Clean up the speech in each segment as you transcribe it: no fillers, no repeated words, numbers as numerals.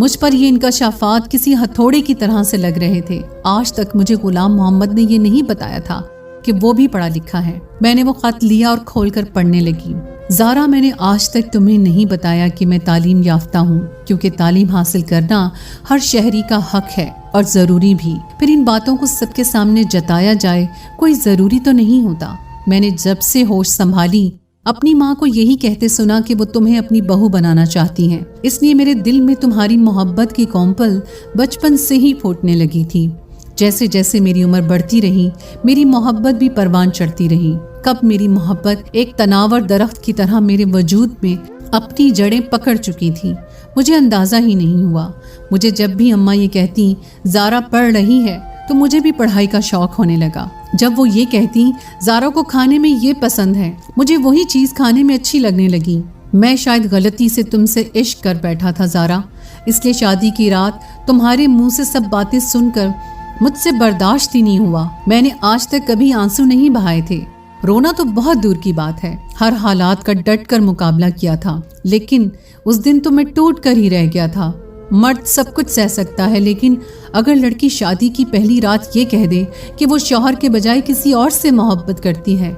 मुझ पर ये इंकशाफात किसी हथौड़े की तरह से लग रहे थे। आज तक मुझे गुलाम मोहम्मद ने ये नहीं बताया था कि वो भी पढ़ा लिखा है। मैंने वो खत लिया और खोलकर पढ़ने लगी। ज़ारा, मैंने आज तक तुम्हें नहीं बताया कि मैं तालीम याफ्ता हूँ, क्योंकि तालीम हासिल करना हर शहरी का हक है और ज़रूरी भी। फिर इन बातों को सबके सामने जताया जाए कोई ज़रूरी तो नहीं होता। मैंने जब से होश संभाली अपनी माँ को यही कहते सुना कि वो तुम्हें अपनी बहू बनाना चाहती हैं, इसलिए मेरे दिल में तुम्हारी मोहब्बत की कौंपल बचपन से ही फूटने लगी थी। जैसे जैसे मेरी उम्र बढ़ती रही, मेरी मोहब्बत भी परवान चढ़ती रही। कब मेरी मोहब्बत एक तनावर दरख्त की तरह मेरे वजूद में अपनी जड़ें पकड़ चुकी थी, मुझे अंदाज़ा ही नहीं हुआ। मुझे जब भी अम्मा ये कहती ज़ारा पढ़ रही है, तो मुझे भी पढ़ाई का शौक होने लगा। जब वो ये कहती ज़ारा को खाने में ये पसंद है, मुझे वही चीज़ खाने में अच्छी लगने लगी। मैं शायद गलती से तुमसे इश्क कर बैठा था ज़ारा, इसलिए शादी की रात तुम्हारे मुंह से सब बातें सुनकर मुझसे बर्दाश्त ही नहीं हुआ। मैंने आज तक कभी आंसू नहीं बहाए थे, रोना तो बहुत दूर की बात है। हर हालात का डट कर मुकाबला किया था, लेकिन उस दिन तो मैं टूट कर ही रह गया था। मर्द सब कुछ सह सकता है, लेकिन अगर लड़की शादी की पहली रात ये कह दे कि वो शौहर के बजाय किसी और से मोहब्बत करती है,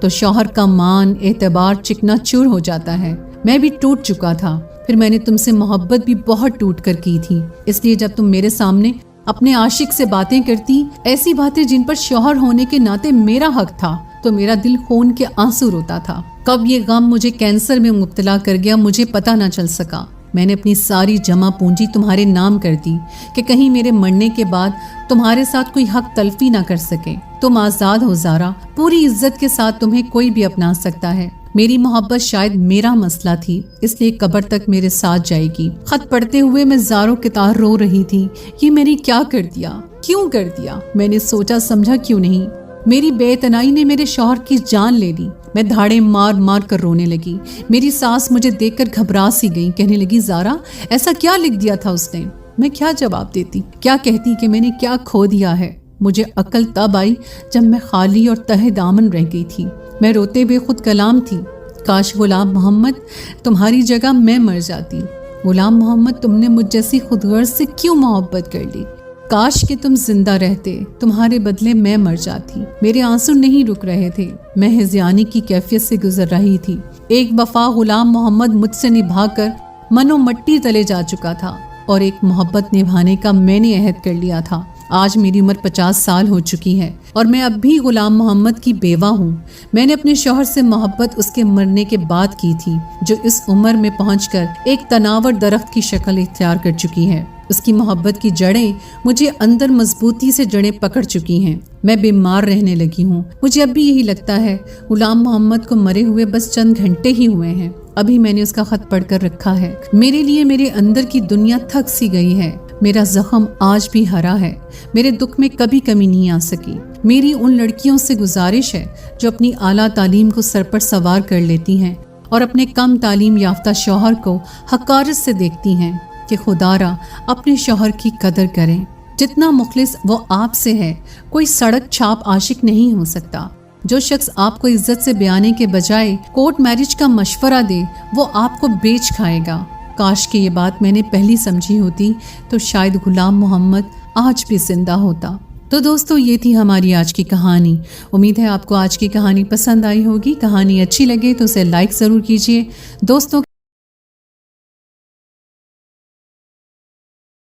तो शौहर का मान एतबार चिकनाचूर हो जाता है। मैं भी टूट चुका था। फिर मैंने तुमसे मोहब्बत भी बहुत टूट कर की थी, इसलिए जब तुम मेरे सामने अपने आशिक से बातें करती, ऐसी बातें जिन पर शौहर होने के नाते मेरा हक था, तो मेरा दिल खून के आंसू रोता था। कब ये गम मुझे कैंसर में मुब्तला कर गया, मुझे पता न चल सका। मैंने अपनी सारी जमा पूंजी तुम्हारे नाम कर दी कि कहीं मेरे मरने के बाद तुम्हारे साथ कोई हक तलफी ना कर सके। तुम आज़ाद हो ज़ारा, पूरी इज्जत के साथ तुम्हें कोई भी अपना सकता है। मेरी मोहब्बत शायद मेरा मसला थी, इसलिए कब्र तक मेरे साथ जाएगी। खत पढ़ते हुए मैं ज़ारों के तार रो रही थी। ये मैंने क्या कर दिया, क्यों कर दिया? मैंने सोचा समझा क्यों नहीं। मेरी बेतनाई ने मेरे शौहर की जान ले ली। मैं धाड़े मार मार कर रोने लगी। मेरी सास मुझे देखकर घबरा सी गई, कहने लगी ज़ारा ऐसा क्या लिख दिया था उसने? मैं क्या जवाब देती, क्या कहती कि मैंने क्या खो दिया है? मुझे अकल तब आई जब मैं खाली और तहे दामन रह गई थी। मैं रोते हुए खुद कलाम थी, काश गुलाम मोहम्मद तुम्हारी जगह मैं मर जाती। गुलाम मोहम्मद, तुमने मुझ जैसी खुदगर्ज से क्यों मोहब्बत कर ली? काश कि तुम जिंदा रहते, तुम्हारे बदले मैं मर जाती। मेरे आंसू नहीं रुक रहे थे, मैं हिज़यानी की कैफियत से गुजर रही थी। एक वफा गुलाम मोहम्मद मुझसे निभाकर मनो मट्टी तले जा चुका था, और एक मोहब्बत निभाने का मैंने अहद कर लिया था। आज मेरी उम्र 50 साल हो चुकी है और मैं अब भी गुलाम मोहम्मद की बेवा हूँ। मैंने अपने शौहर से मोहब्बत उसके मरने के बाद की थी, जो इस उम्र में पहुंचकर एक तनावर दरख्त की शक्ल इख्तियार कर चुकी है। उसकी मोहब्बत की जड़ें मुझे अंदर मजबूती से जड़ें पकड़ चुकी हैं। मैं बीमार रहने लगी हूँ। मुझे अब भी यही लगता है गुलाम मोहम्मद को मरे हुए बस चंद घंटे ही हुए हैं। अभी मैंने उसका खत पढ़कर रखा है। मेरे लिए मेरे अंदर की दुनिया थक सी गई है। मेरा जख्म आज भी हरा है। मेरे दुख में कभी कमी नहीं आ सकी। मेरी उन लड़कियों से गुजारिश है जो अपनी आला तालीम को सर पर सवार कर लेती हैं और अपने कम तालीम याफ्ता शौहर को हकारत से देखती हैं कि खुदारा अपने शौहर की कदर करें। जितना मुखलिस वो आपसे है, कोई सड़क छाप आशिक नहीं हो सकता। जो शख्स आपको इज्जत से बयाने के बजाय कोर्ट मैरिज का मशवरा दे, वो आपको बेच खाएगा। काश कि ये बात मैंने पहली समझी होती तो शायद गुलाम मोहम्मद आज भी जिंदा होता। तो दोस्तों, ये थी हमारी आज की कहानी। उम्मीद है आपको आज की कहानी पसंद आई होगी। कहानी अच्छी लगे तो उसे लाइक ज़रूर कीजिए। दोस्तों